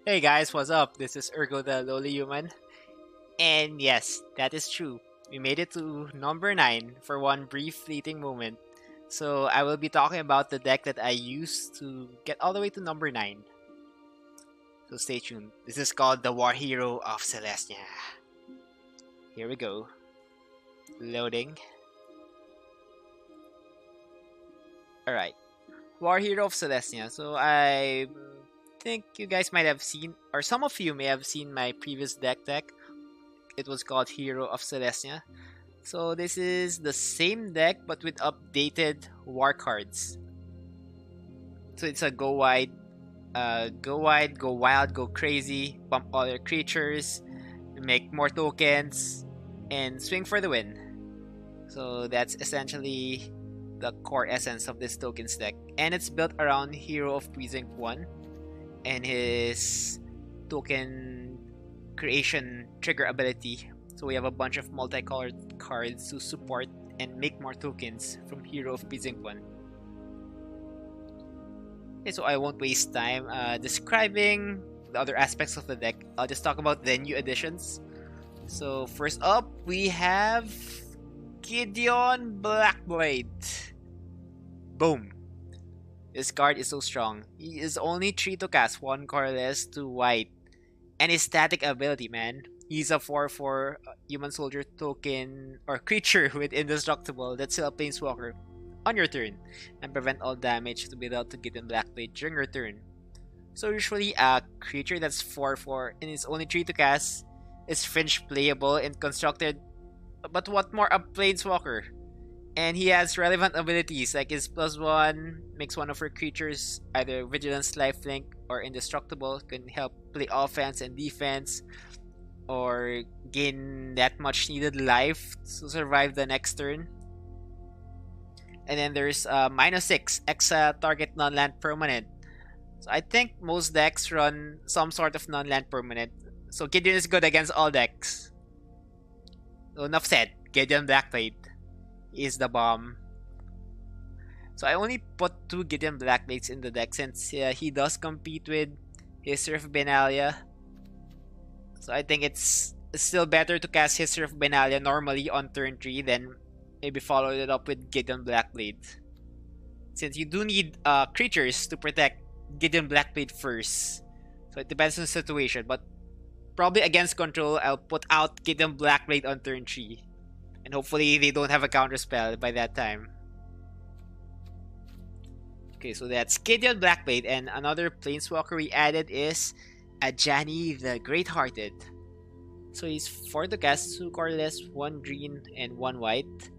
Hey guys, what's up? This is Ergo the Lowly Human. And yes, that is true. We made it to number 9 for one brief fleeting moment. So I will be talking about the deck that I used to get all the way to number 9. So stay tuned. This is called the War Hero of Selesnya. Here we go. Loading. Alright. War Hero of Selesnya. So I think you guys might have seen, or some of you may have seen my previous deck. It was called Hero of Selesnya. So this is the same deck but with updated war cards. So it's a go wide, go wild, go crazy, bump all your creatures, make more tokens, and swing for the win. So that's essentially the core essence of this tokens deck. And it's built around Hero of Precinct 1 and his token creation trigger ability. So we have a bunch of multicolored cards to support and make more tokens from Hero of Precinct 1. Okay, so I won't waste time describing the other aspects of the deck. I'll just talk about the new additions. So first up, we have Gideon Blackblade. Boom. This card is so strong. He is only 3 to cast, 1 colorless, 2 white. And his static ability, man. He's a 4/4 human soldier token or creature with indestructible that's still a planeswalker on your turn and prevent all damage to be dealt to Gideon Blackblade during your turn. So usually a creature that's 4/4 and is only 3 to cast is fringe playable and constructed, but what more, a planeswalker. And he has relevant abilities like his +1 makes one of her creatures either Vigilance, Lifelink, or Indestructible, can help play offense and defense or gain that much needed life to survive the next turn. And then there's -6 Exa target non-land permanent. So I think most decks run some sort of non-land permanent. So Gideon is good against all decks. So enough said. Gideon Blackblade is the bomb. So I only put 2 Gideon Blackblades in the deck since he does compete with History of Benalia. So I think it's still better to cast History of Benalia normally on turn 3 than maybe follow it up with Gideon Blackblade. Since you do need creatures to protect Gideon Blackblade first. So it depends on the situation, but probably against control, I'll put out Gideon Blackblade on turn 3. And hopefully they don't have a counter spell by that time. Okay, so that's Gideon Blackblade, and another planeswalker we added is Ajani the Great-Hearted. So he's 4 to cast, 2 colorless, 1 green, and 1 white.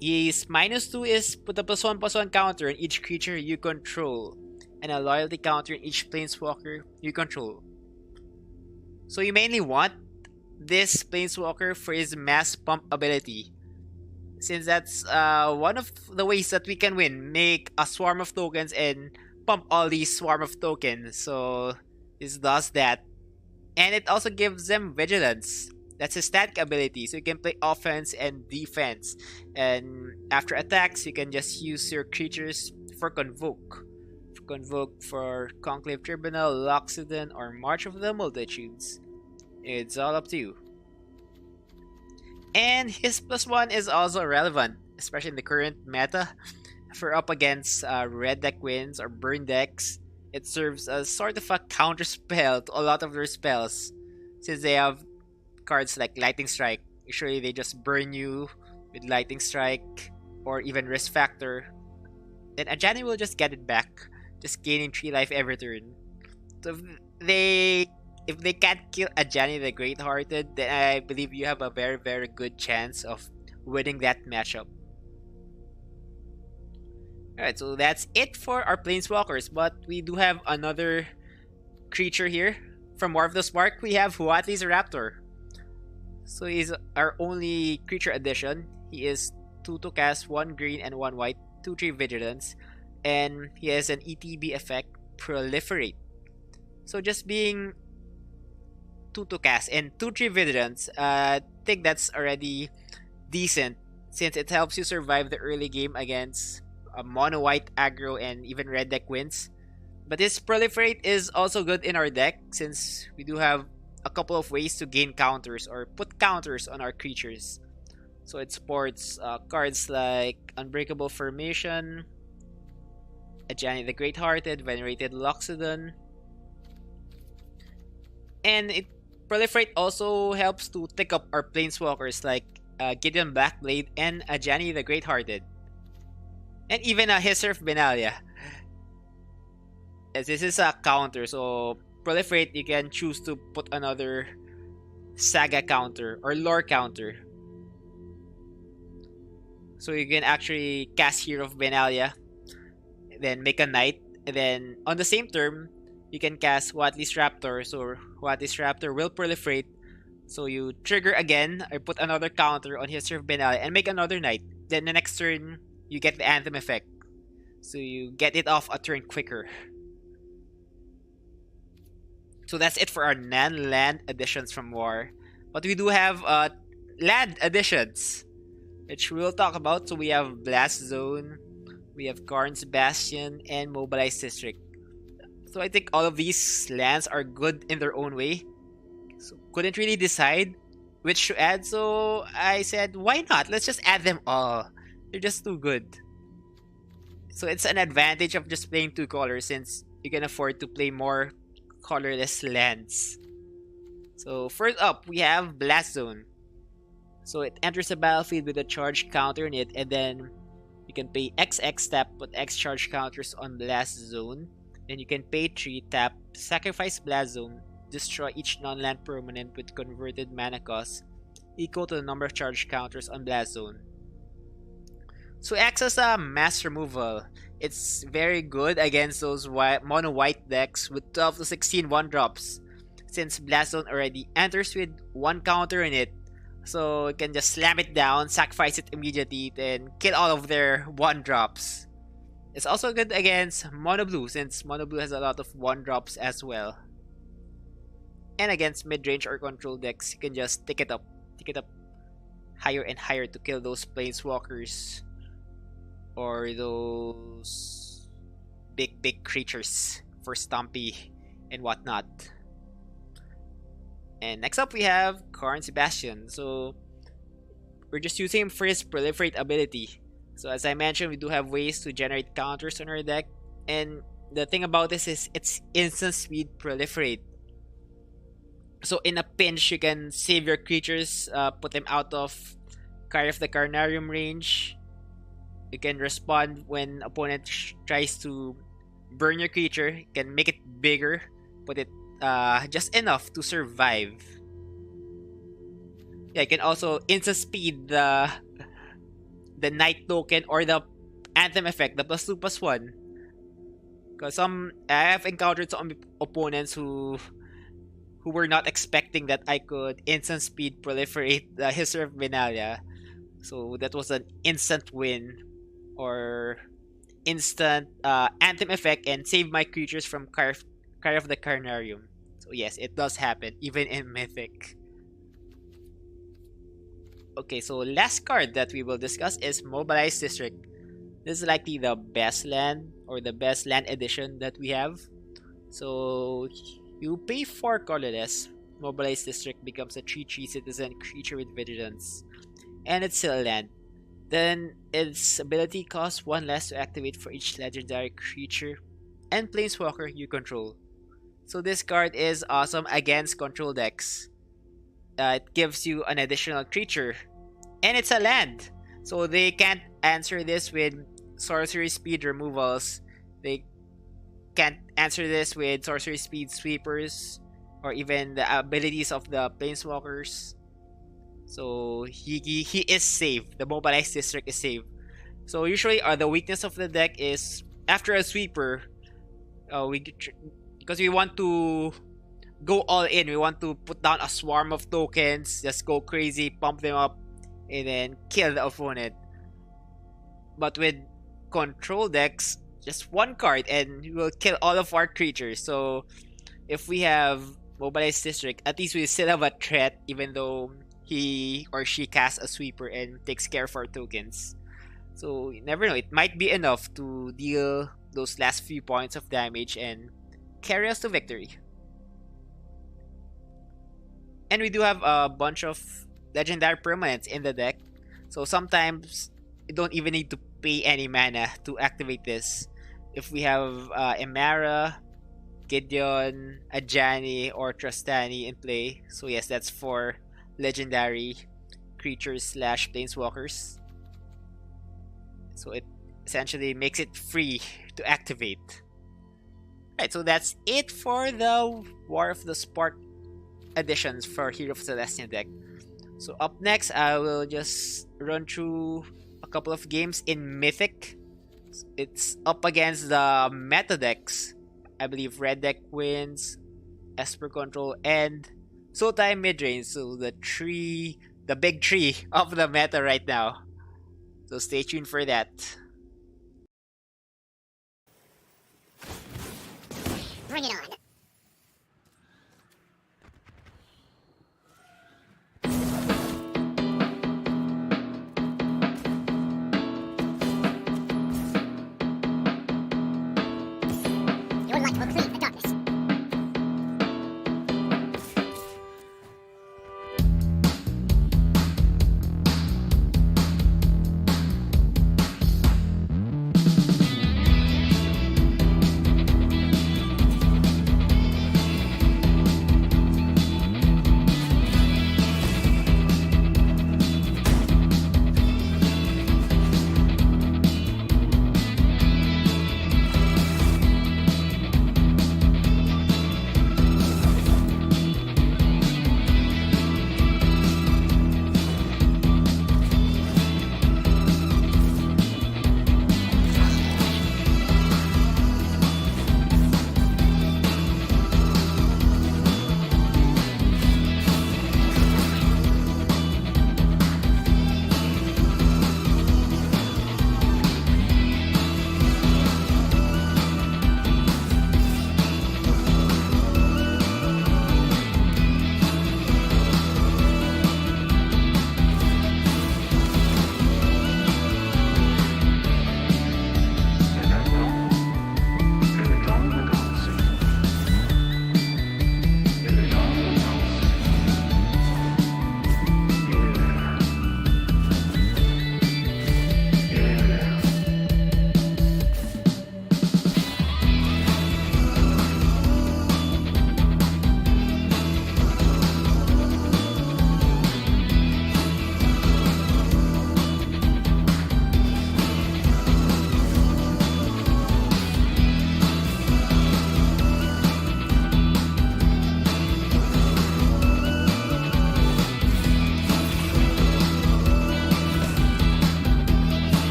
His -2 is put a +1/+1 counter on each creature you control, and a loyalty counter on each planeswalker you control. So you mainly want this planeswalker for his mass pump ability, since that's one of the ways that we can win. Make a swarm of tokens and pump all these swarm of tokens. So this does that, and it also gives them vigilance. That's his static ability, so you can play offense and defense, and after attacks you can just use your creatures for convoke. For Conclave Tribunal, Loxodon, or March of the Multitudes. It's all up to you. And his +1 is also relevant, especially in the current meta. For up against red deck wins or burn decks, it serves as sort of a counter spell to a lot of their spells. Since they have cards like Lightning Strike, usually they just burn you with Lightning Strike or even Risk Factor. Then Ajani will just get it back, just gaining 3 life every turn. So if they can't kill Ajani the Great-Hearted, then I believe you have a very, very good chance of winning that matchup. Alright, so that's it for our Planeswalkers, but we do have another creature here. From War of the Spark, we have Huatli's Raptor. So he's our only creature addition. He is 2 to cast, 1 green and 1 white, 2/3 vigilance, and he has an ETB effect, Proliferate. So just being 2 to cast and 2/3 vigilance, I think that's already decent, since it helps you survive the early game against mono white aggro and even red deck wins. But this proliferate is also good in our deck since we do have a couple of ways to gain counters or put counters on our creatures. So it supports cards like Unbreakable Formation, Ajani the Great-Hearted, Venerated Loxodon, and it proliferate also helps to pick up our planeswalkers like Gideon Blackblade and Ajani the Great-Hearted, and even a Hisserf Benalia. As this is a counter, so proliferate you can choose to put another saga counter or lore counter. So you can actually cast Hero of Benalia, then make a knight, and then on the same turn, you can cast Watley's Raptor. So Watley's Raptor will proliferate. So you trigger again, or put another counter on History of Benalia and make another knight. Then the next turn, you get the Anthem effect. So you get it off a turn quicker. So that's it for our non-land additions from War. But we do have land additions, which we'll talk about. So we have Blast Zone, we have Karn's Bastion, and Mobilized District. So I think all of these lands are good in their own way. So couldn't really decide which to add, so I said, why not? Let's just add them all. They're just too good. So it's an advantage of just playing two colors since you can afford to play more colorless lands. So first up, we have Blast Zone. So it enters the battlefield with a charge counter in it, and then you can pay XX tap, put X charge counters on Blast Zone. Then you can pay 3 tap, sacrifice Blast Zone, destroy each non-land permanent with converted mana cost equal to the number of charge counters on Blast Zone. So it acts as a mass removal. It's very good against those mono white decks with 12 to 16 1-drops, since Blast Zone already enters with 1 counter in it. So you can just slam it down, sacrifice it immediately, then kill all of their 1-drops. It's also good against Mono Blue since Mono Blue has a lot of 1-drops as well. And against mid-range or control decks, you can just tick it up higher and higher to kill those planeswalkers or those big creatures for Stompy and whatnot. And next up we have Karn's Bastion. So we're just using him for his proliferate ability. So as I mentioned, we do have ways to generate counters on our deck, and the thing about this is it's instant speed proliferate. So in a pinch, you can save your creatures, put them out of Cry of the Carnarium range. You can respond when opponent tries to burn your creature. You can make it bigger, put it just enough to survive. Yeah, you can also instant speed the Knight token or the Anthem effect, the +2/+1. Because I have encountered some opponents who were not expecting that I could instant speed proliferate the History of Benalia. So that was an instant win or instant Anthem effect and save my creatures from Cry of the Carnarium. So yes, it does happen even in Mythic. Okay, so last card that we will discuss is Mobilized District. This is likely the best land or the best land edition that we have. So you pay 4 colorless. Mobilized District becomes a 3/3 citizen creature with vigilance, and it's still a land. Then its ability costs 1 less to activate for each legendary creature and planeswalker you control. So this card is awesome against control decks. It gives you an additional creature, and it's a land. So they can't answer this with sorcery speed removals. They can't answer this with sorcery speed sweepers or even the abilities of the planeswalkers. So he is safe. The Mobilized District is safe. So usually the weakness of the deck is after a sweeper, because we want to go all in. We want to put down a swarm of tokens, just go crazy, pump them up, and then kill the opponent. But with control decks, just 1 card and we will kill all of our creatures. So if we have Mobilized District, at least we still have a threat even though he or she casts a sweeper and takes care of our tokens. So you never know, it might be enough to deal those last few points of damage and carry us to victory. And we do have a bunch of legendary permanents in the deck, so sometimes you don't even need to pay any mana to activate this. If we have Emara, Gideon, Ajani, or Trastani in play, so yes, that's for legendary creatures slash planeswalkers. So it essentially makes it free to activate. Right, so that's it for the War of the Spark additions for Hero of Selesnya deck. So up next, I will just run through a couple of games in Mythic. It's up against the meta decks. I believe red deck wins, Esper Control, and Sultai midrange. So the big tree of the meta right now. So stay tuned for that. Bring it on. Your light will cleave the darkness.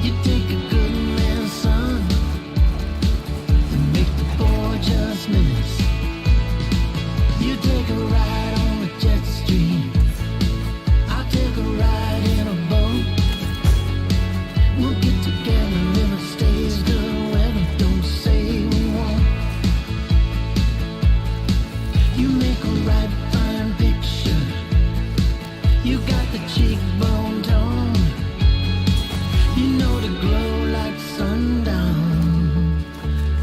You take a good man's son and make the poor just miss. You take a ride on the jet stream. I'll take a ride in a boat. We'll get together if it stays good weather. Don't say we won't. You make a right fine picture. You got the cheekbone tone. You know to glow like sundown.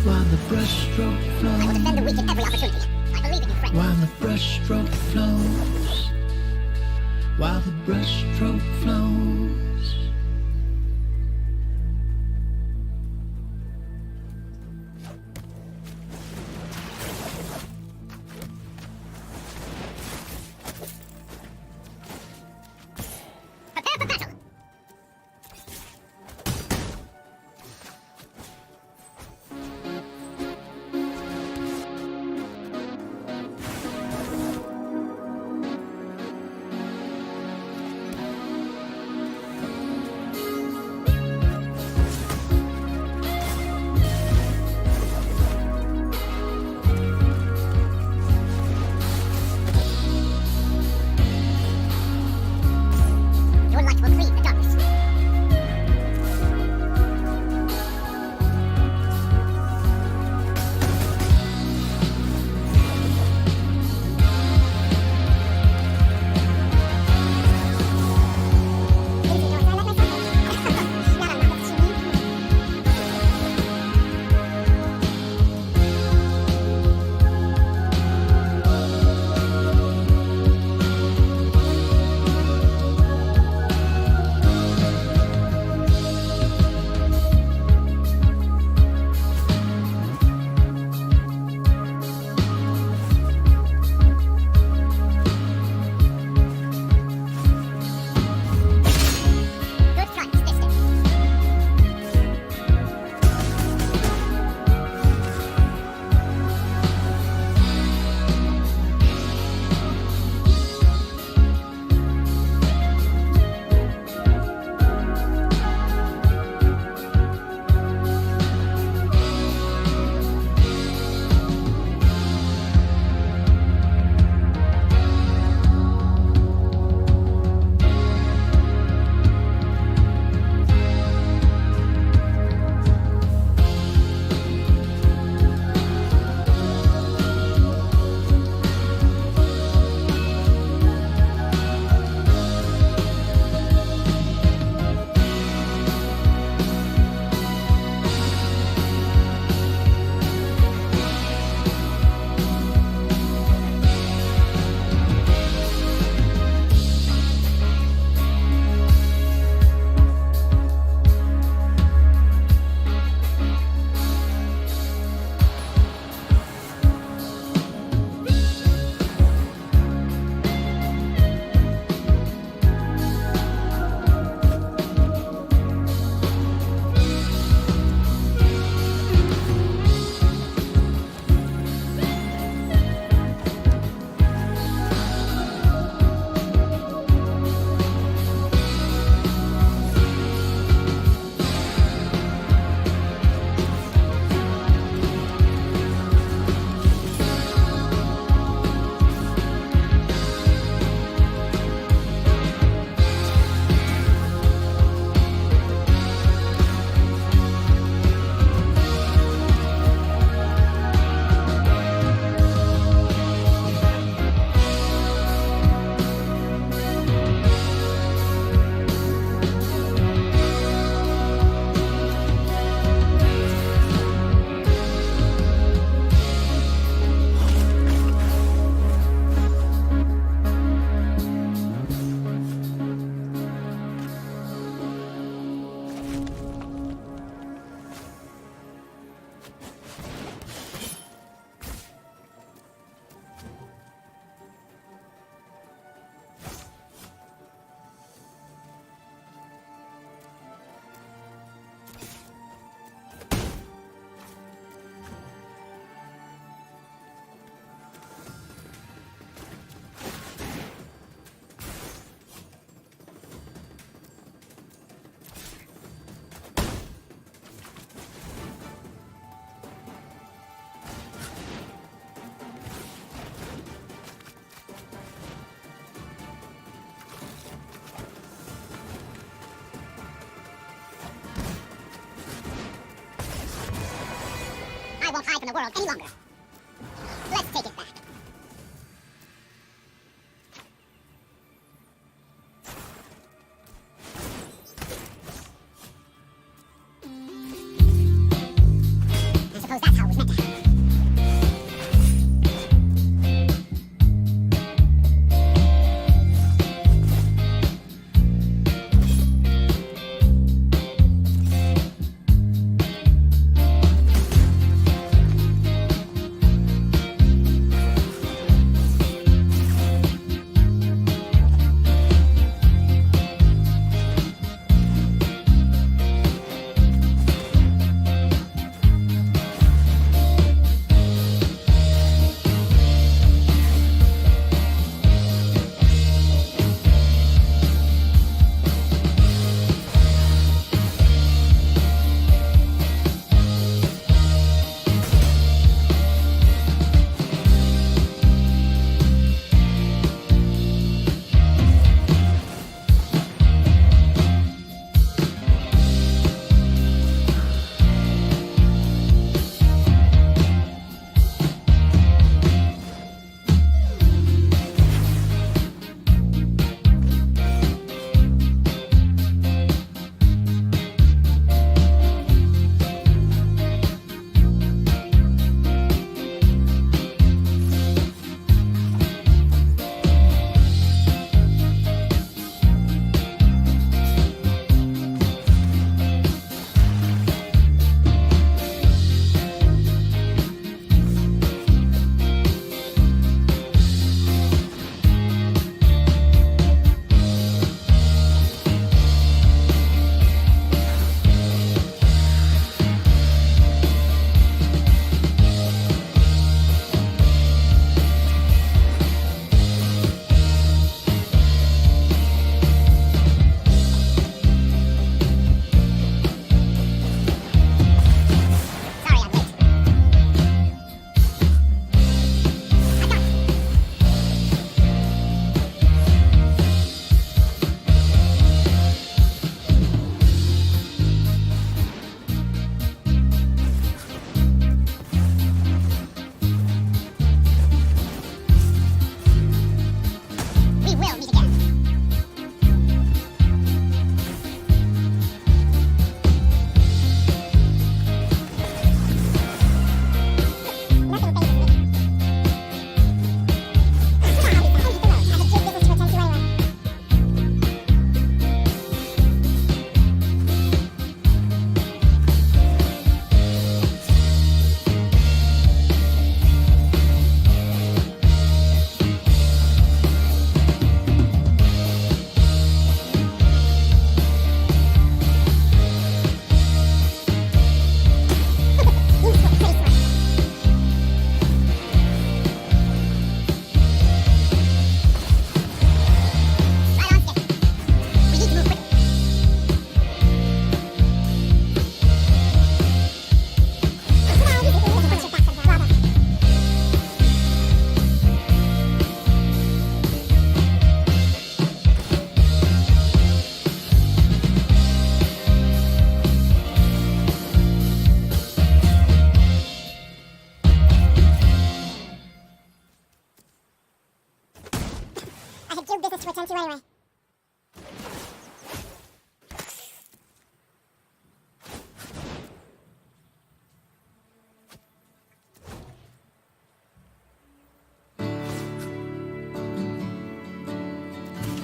While the brushstroke I will defend the weak at every flows. opportunity. I believe in you, friend. While the brushstroke flows. While the brushstroke flows. Prepare for battle. Your light will cleave the darkness. Good times this day. won't hide from the world any longer. Let's take it back. I suppose that's how it was meant to happen. Sorry I'm late. I got it. We will meet again. Nothing phases me. I have a good business to attend to anyway. You look pretty smart. Right on schedule. We need to move quickly. I have guild business to attend to anyway.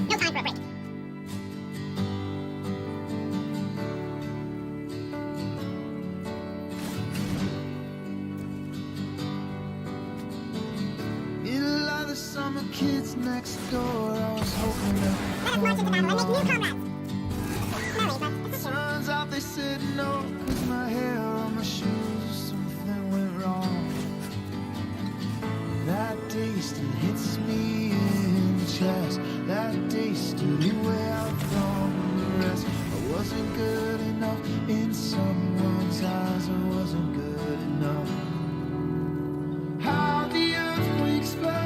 No time for a break. Middle of the summer, kids next door. I was hoping to Let us march into battle and make new comrades. Smelly, but it's okay. Turns out they said no, 'cause my hair on my shoes, something went wrong. That day still hits me in the chest. That day still way out from the rest. I wasn't good enough in someone's eyes. I wasn't good enough. How the earthquakes burn.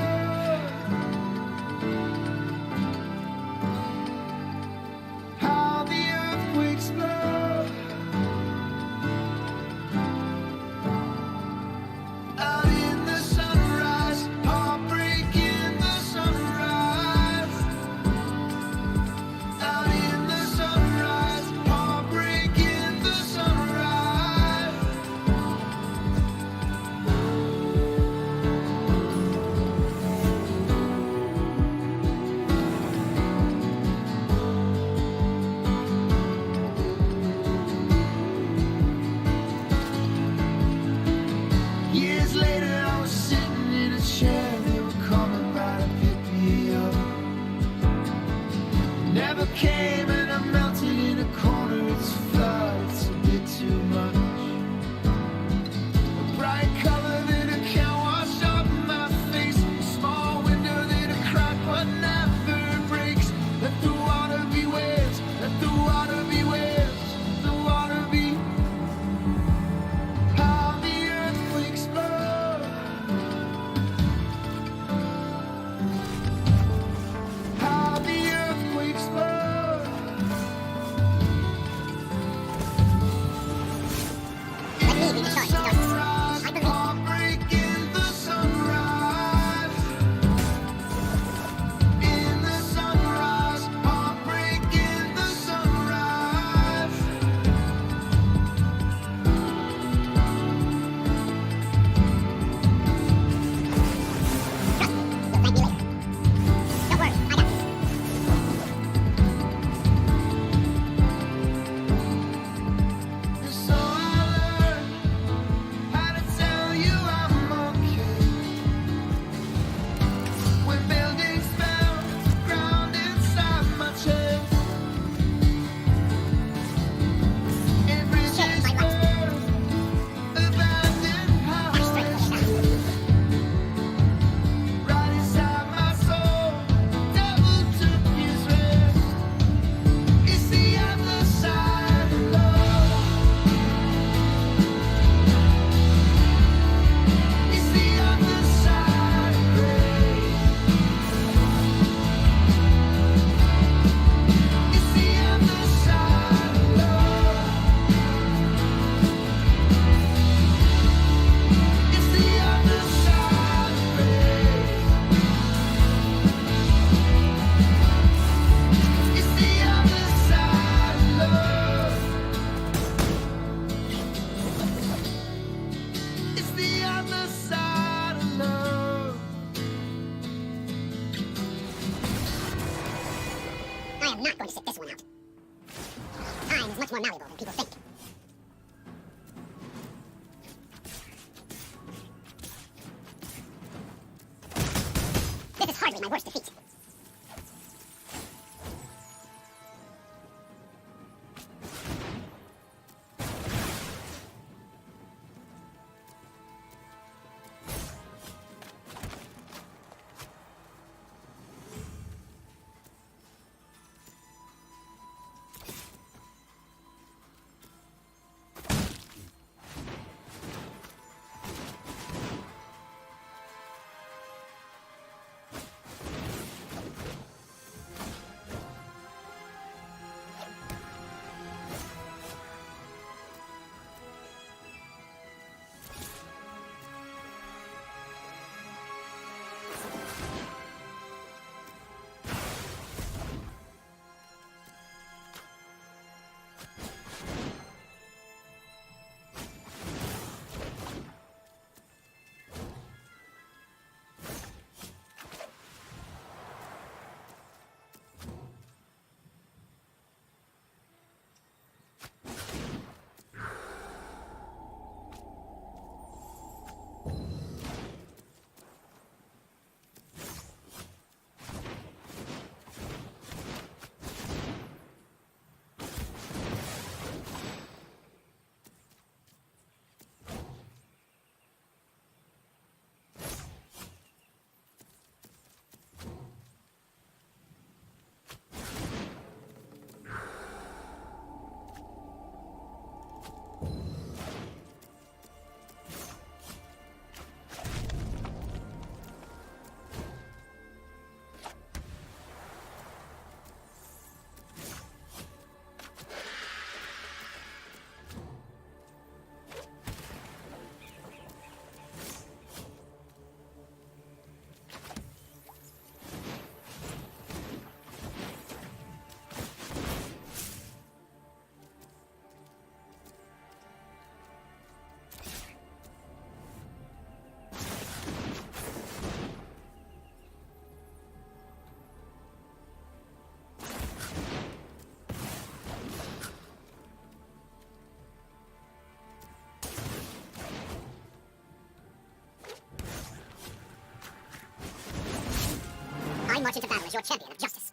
march into battle as your champion of justice.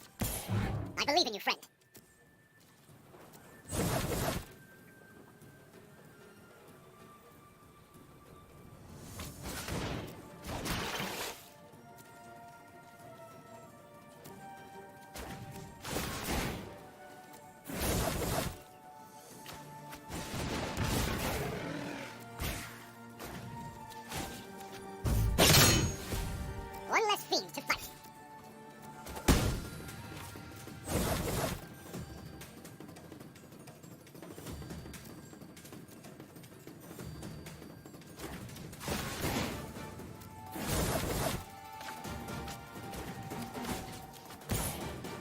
I believe in you, friend. One less fiend to fight.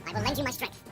I will lend you my strength.